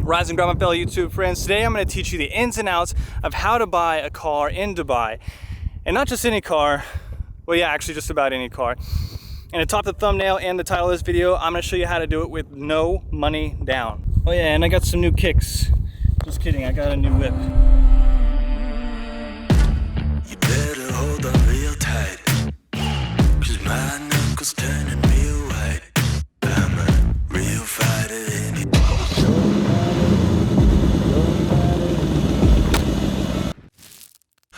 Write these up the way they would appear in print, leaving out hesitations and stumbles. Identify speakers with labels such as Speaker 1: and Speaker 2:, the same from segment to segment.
Speaker 1: Rise and grind, my fellow YouTube friends. Today I'm going to teach you the ins and outs of how to buy a car in Dubai. And not just any car, well yeah, actually just about any car. And atop the thumbnail and the title of this video, I'm going to show you how to do it with no money down. Oh yeah, and I got some new kicks. Just kidding, I got a new whip.
Speaker 2: You better hold on real tight, 'cause my knuckles turning real white. I'm a real fighter in it.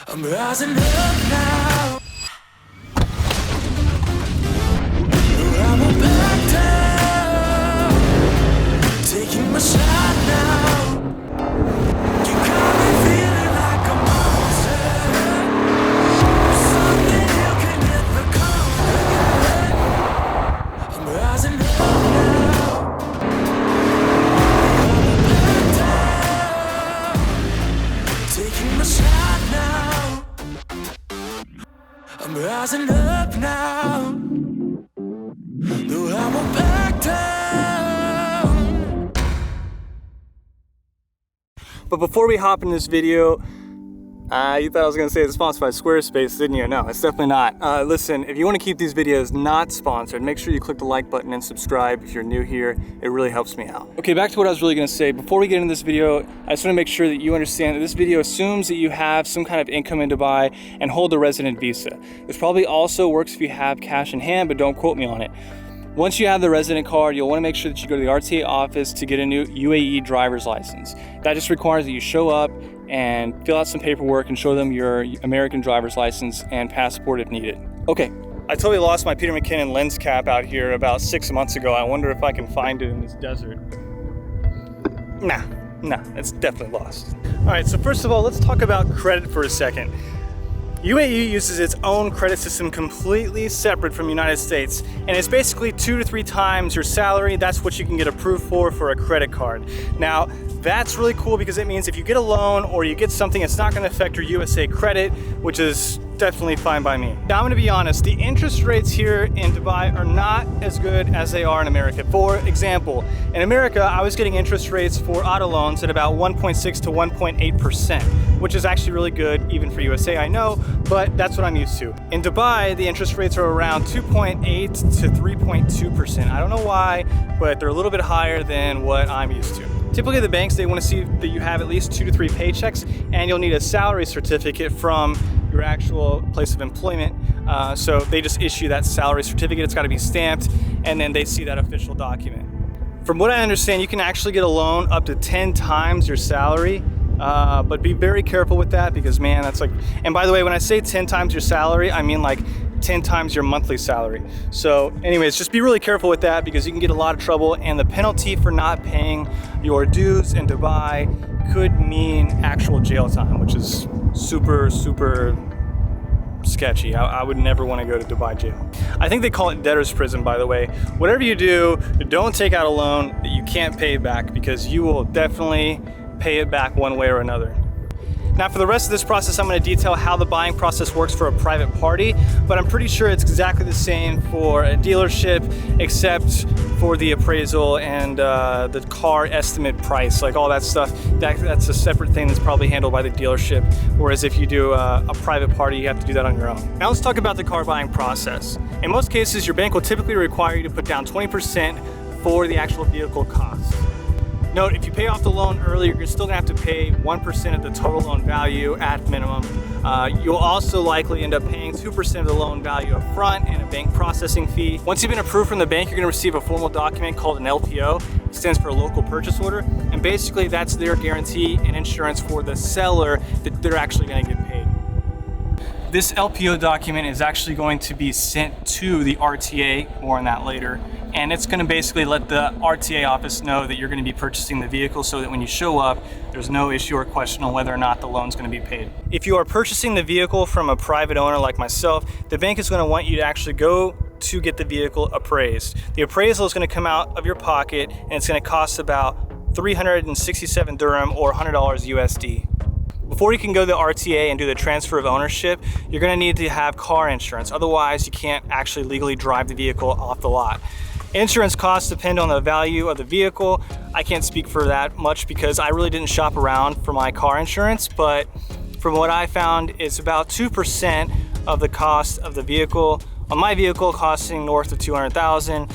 Speaker 2: I'm rising up now. I won't back down. Taking my shot now. You got me feeling like a monster. Something you can never comprehend. I'm rising up now. I'm back down. Taking my shot now. I'm rising up now. No, I won't back down.
Speaker 1: But before we hop in this video, you thought I was going to say it's sponsored by Squarespace, didn't you? No, it's definitely not. Listen, if you want to keep these videos not sponsored, make sure you click the like button and subscribe if you're new here. It really helps me out. Okay, back to what I was really going to say. Before we get into this video, I just want to make sure that you understand that this video assumes that you have some kind of income in Dubai and hold a resident visa. This probably also works if you have cash in hand, but don't quote me on it. Once you have the resident card, you'll want to make sure that you go to the RTA office to get a new UAE driver's license. That just requires that you show up and fill out some paperwork and show them your American driver's license and passport if needed. Okay, I totally lost my Peter McKinnon lens cap out here about 6 months ago. I wonder if I can find it in this desert. Nah, it's definitely lost. All right, so first of all, let's talk about credit for a second. UAE uses its own credit system completely separate from the United States, and it's basically 2 to 3 times your salary. That's what you can get approved for a credit card. Now, that's really cool because it means if you get a loan or you get something, it's not going to affect your USA credit, which is definitely fine by me. Now, I'm going to be honest, the interest rates here in Dubai are not as good as they are in America. For example, in America, I was getting interest rates for auto loans at about 1.6 to 1.8%, which is actually really good, even for USA, I know, but that's what I'm used to. In Dubai, the interest rates are around 2.8 to 3.2%. I don't know why, but they're a little bit higher than what I'm used to. Typically, the banks, they want to see that you have at least 2 to 3 paychecks, and you'll need a salary certificate from your actual place of employment. So they just issue that salary certificate. It's got to be stamped, and then they see that official document. From what I understand, you can actually get a loan up to 10 times your salary, but be very careful with that because, man, that's like, and by the way, when I say 10 times your salary, I mean like 10 times your monthly salary. So anyways, just be really careful with that because you can get a lot of trouble, and the penalty for not paying your dues in Dubai could mean actual jail time, which is super sketchy. I would never want to go to Dubai jail. I think they call it debtor's prison, by the way. Whatever you do, don't take out a loan that you can't pay back because you will definitely pay it back one way or another. Now, for the rest of this process, I'm going to detail how the buying process works for a private party, but I'm pretty sure it's exactly the same for a dealership, except for the appraisal and the car estimate price, like all that stuff. That's a separate thing that's probably handled by the dealership, whereas if you do a private party, you have to do that on your own. Now let's talk about the car buying process. In most cases, your bank will typically require you to put down 20% for the actual vehicle cost. Note, if you pay off the loan earlier, you're still gonna have to pay 1% of the total loan value at minimum. You'll also likely end up paying 2% of the loan value up front and a bank processing fee. Once you've been approved from the bank, you're gonna receive a formal document called an LPO. It stands for a local purchase order. And basically that's their guarantee and insurance for the seller that they're actually gonna get paid. This LPO document is actually going to be sent to the RTA, more on that later, and it's going to basically let the RTA office know that you're going to be purchasing the vehicle so that when you show up, there's no issue or question on whether or not the loan's going to be paid. If you are purchasing the vehicle from a private owner like myself, the bank is going to want you to actually go to get the vehicle appraised. The appraisal is going to come out of your pocket, and it's going to cost about 367 dirham or $100 USD. Before you can go to the RTA and do the transfer of ownership, you're going to need to have car insurance. Otherwise, you can't actually legally drive the vehicle off the lot. Insurance costs depend on the value of the vehicle. I can't speak for that much because I really didn't shop around for my car insurance, but from what I found, it's about 2% of the cost of the vehicle. On my vehicle, costing north of 200,000,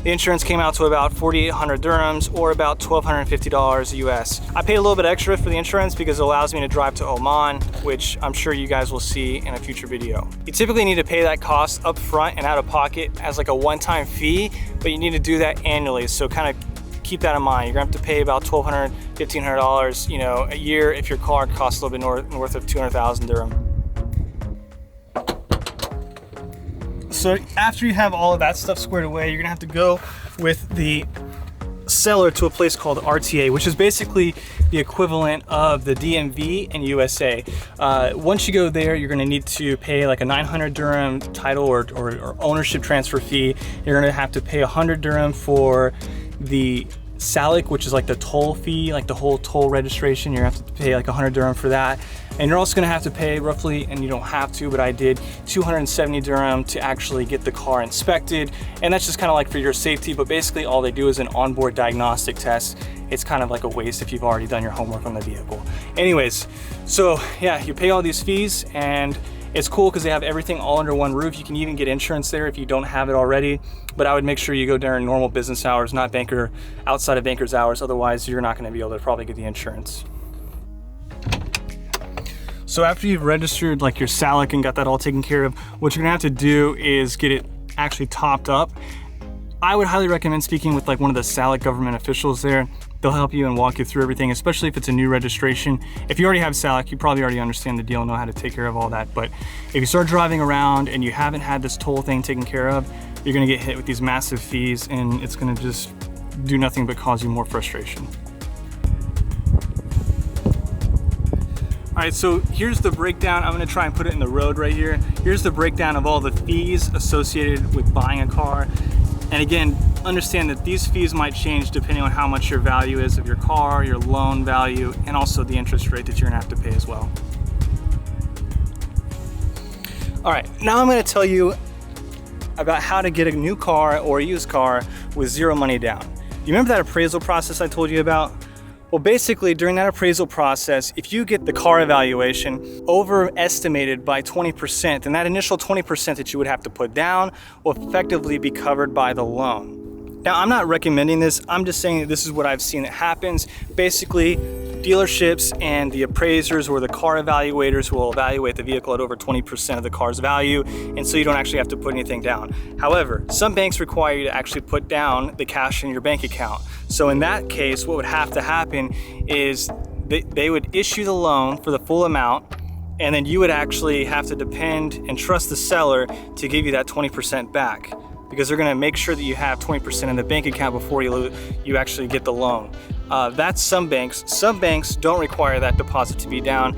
Speaker 1: the insurance came out to about 4,800 dirhams or about $1,250 US. I pay a little bit extra for the insurance because it allows me to drive to Oman, which I'm sure you guys will see in a future video. You typically need to pay that cost up front and out of pocket as like a one-time fee, but you need to do that annually. So kind of keep that in mind. You're gonna have to pay about $1,200, $1,500, you know, a year if your car costs a little bit north of 200,000 dirham. So after you have all of that stuff squared away, you're gonna have to go with the seller to a place called RTA, which is basically the equivalent of the DMV in USA. Once you go there, you're gonna need to pay like a 900 dirham title or ownership transfer fee. You're gonna have to pay 100 dirham for the Salik, which is like the toll fee, like the whole toll registration. You're gonna have to pay like 100 dirham for that. And you're also gonna have to pay roughly, and you don't have to, but I did, 270 dirham to actually get the car inspected. And that's just kind of like for your safety, but basically all they do is an onboard diagnostic test. It's kind of like a waste if you've already done your homework on the vehicle. Anyways, so yeah, you pay all these fees and it's cool because they have everything all under one roof. You can even get insurance there if you don't have it already, but I would make sure you go during normal business hours, not outside of banker's hours. Otherwise, you're not gonna be able to probably get the insurance. So after you've registered like your Salik and got that all taken care of, what you're gonna have to do is get it actually topped up. I would highly recommend speaking with like one of the Salik government officials there. They'll help you and walk you through everything, especially if it's a new registration. If you already have Salik, you probably already understand the deal and know how to take care of all that. But if you start driving around and you haven't had this toll thing taken care of, you're gonna get hit with these massive fees and it's gonna just do nothing but cause you more frustration. All right, so here's the breakdown. I'm gonna try and put it in the road right here. Here's the breakdown of all the fees associated with buying a car. And again, understand that these fees might change depending on how much your value is of your car, your loan value, and also the interest rate that you're gonna have to pay as well. All right, now I'm gonna tell you about how to get a new car or a used car with zero money down. You remember that appraisal process I told you about? Well, basically during that appraisal process, if you get the car evaluation overestimated by 20%, then that initial 20% that you would have to put down will effectively be covered by the loan. Now, I'm not recommending this. I'm just saying that this is what I've seen that happens. Basically, dealerships and the appraisers or the car evaluators will evaluate the vehicle at over 20% of the car's value, and so you don't actually have to put anything down. However, some banks require you to actually put down the cash in your bank account. So in that case, what would have to happen is they would issue the loan for the full amount, and then you would actually have to depend and trust the seller to give you that 20% back, because they're gonna make sure that you have 20% in the bank account before you actually get the loan. That's some banks. Some banks don't require that deposit to be down.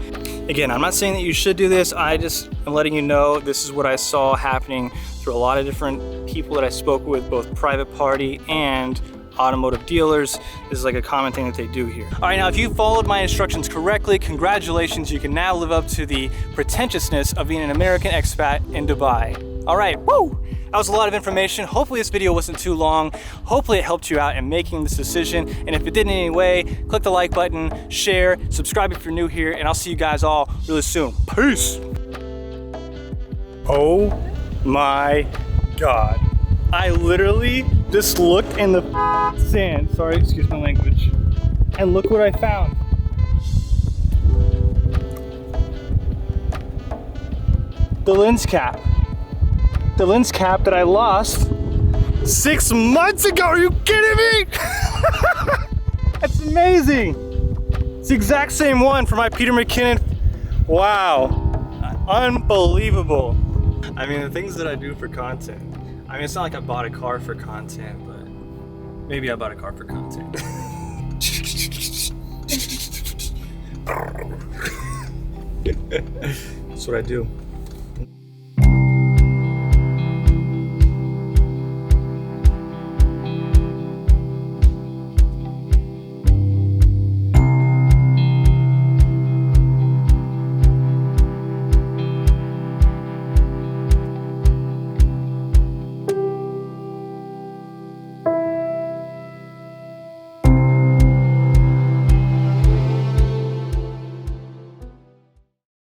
Speaker 1: Again, I'm not saying that you should do this. I just am letting you know this is what I saw happening through a lot of different people that I spoke with, both private party and automotive dealers. This is like a common thing that they do here. All right, now if you followed my instructions correctly, congratulations, you can now live up to the pretentiousness of being an American expat in Dubai. All right, woo! That was a lot of information. Hopefully this video wasn't too long. Hopefully it helped you out in making this decision. And if it did in any way, click the like button, share, subscribe if you're new here, and I'll see you guys all really soon. Peace. Oh my God. I literally just looked in the sand, sorry, excuse my language, and look what I found. The lens cap. The lens cap that I lost 6 months ago. Are you kidding me? That's amazing. It's the exact same one for my Peter McKinnon. Wow, unbelievable. I mean, the things that I do for content. I mean, it's not like I bought a car for content, but maybe I bought a car for content. That's what I do.